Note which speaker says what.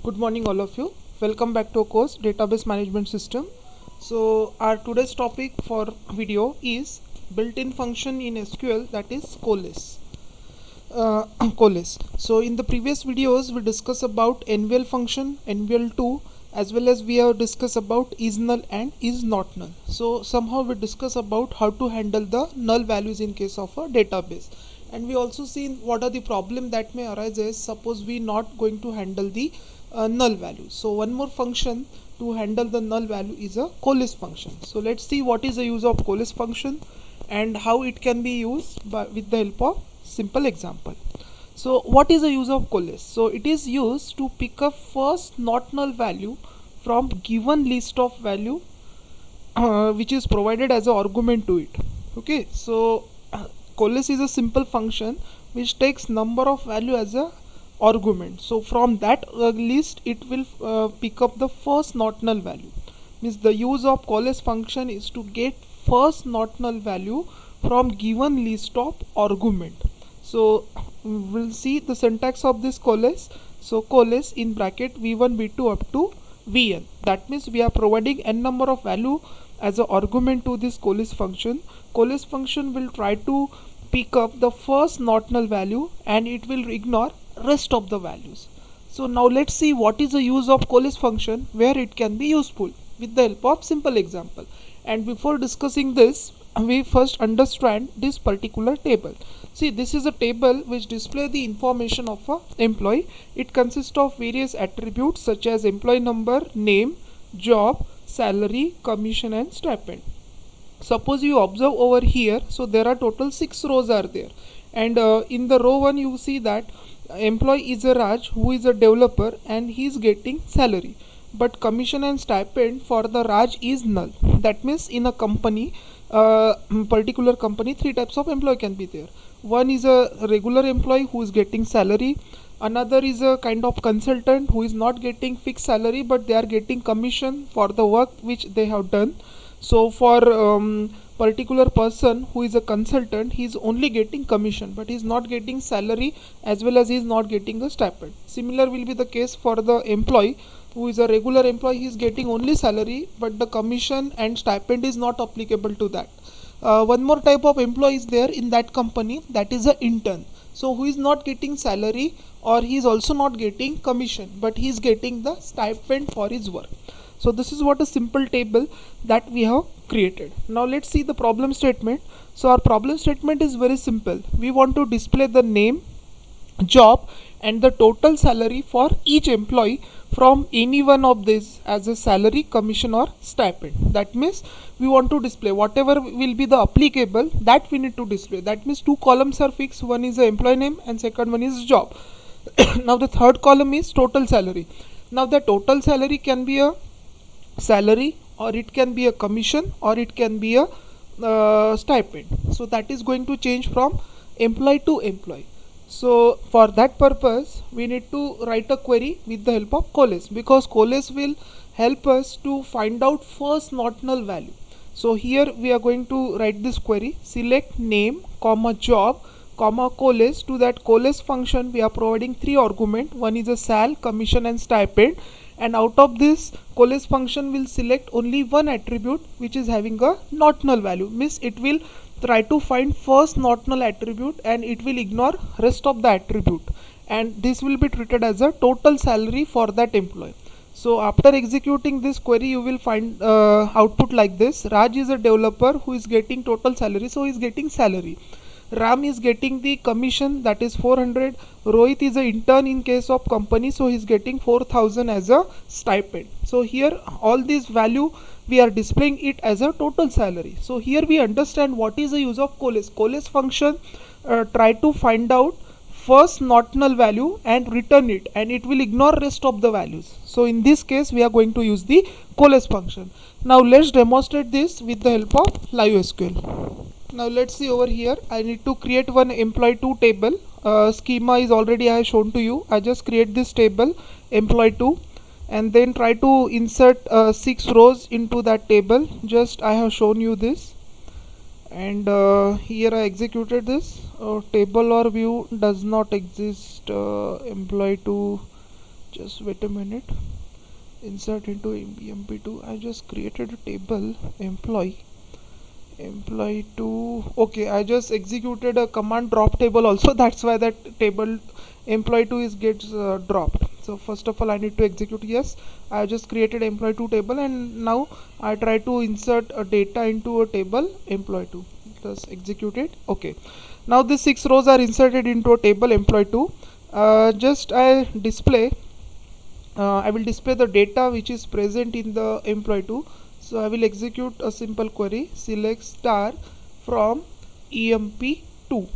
Speaker 1: Good morning all of you. Welcome back to our course Database Management System. So our today's topic for video is built-in function in SQL, that is coalesce. Coalesce. So in the previous videos we discussed about NVL function, NVL2, as well as we have discussed about is null and is not null. So somehow we discuss about how to handle the null values in case of a database, and we also seen what are the problem that may arise is suppose we not going to handle the null value. So one more function to handle the null value is a coalesce function. So let's see what is the use of coalesce function and how it can be used with the help of simple example. So what is the use of coalesce? So it is used to pick up first not null value from given list of value which is provided as an argument to it. Okay, so coalesce is a simple function which takes number of value as a argument. So from that list it will pick up the first not null value. Means the use of coalesce function is to get first not null value from given list of argument. So we'll see the syntax of this coalesce. So coalesce in bracket v1 v2 up to vn. That means we are providing n number of value as an argument to this coalesce function. Coalesce function will try to pick up the first not null value and it will ignore rest of the values. So now let's see what is the use of coalesce function, where it can be useful with the help of simple example. And before discussing this, we first understand this particular table. See, this is a table which display the information of a employee. It consists of various attributes such as employee number, name, job, salary, commission and stipend. Suppose you observe over here, so there are total 6 rows are there, and in the row 1 you see that employee is a Raj who is a developer and he is getting salary, but commission and stipend for the Raj is null. That means in a company, particular company, 3 types of employee can be there. One is a regular employee who is getting salary, another is a kind of consultant who is not getting fixed salary but they are getting commission for the work which they have done. So for particular person who is a consultant, he is only getting commission but he is not getting salary, as well as he is not getting a stipend. Similar will be the case for the employee who is a regular employee. He is getting only salary but the commission and stipend is not applicable to that. One more type of employee is there in that company, that is a intern. So who is not getting salary or he is also not getting commission but he is getting the stipend for his work. So this is what a simple table that we have created. Now let's see the problem statement. So our problem statement is very simple. We want to display the name, job and the total salary for each employee from any one of these as a salary, commission or stipend. That means we want to display whatever will be the applicable, that we need to display. That means 2 columns are fixed. One is the employee name and second one is job. Now the third column is total salary. Now the total salary can be a salary or it can be a commission or it can be a stipend. So that is going to change from employee to employee. So for that purpose we need to write a query with the help of coalesce, because coalesce will help us to find out first not null value. So here we are going to write this query: select name comma job comma coalesce. To that coalesce function we are providing 3 arguments. One is a sal, commission and stipend, and out of this coalesce function will select only one attribute which is having a not null value. Means it will try to find first not null attribute and it will ignore rest of the attribute, and this will be treated as a total salary for that employee. So after executing this query you will find output like this: Raj is a developer who is getting total salary, so he is getting salary. Ram is getting the commission, that is 400. Rohit is an intern in case of company, so he is getting 4000 as a stipend. So here all these value we are displaying it as a total salary. So here we understand what is the use of coalesce. Coalesce function try to find out first not null value and return it, and it will ignore rest of the values. So in this case we are going to use the coalesce function. Now let's demonstrate this with the help of live SQL. Now let's see over here. I need to create one employee 2 table. Schema is already I have shown to you. I just create this table employee 2 and then try to insert 6 rows into that table. Just I have shown you this, and here I executed this. Table or view does not exist. Employee 2 Just wait a minute. Insert into emp2. I just created a table employee 2. Okay, I just executed a command drop table also. That's why that table employee 2 is gets dropped. So first of all I need to execute. Yes, I just created employee 2 table, and now I try to insert a data into a table employee 2. Just execute it. Okay, now these 6 rows are inserted into a table employee 2. Just I display I will display the data which is present in the employee 2. So I will execute a simple query, select star from emp2.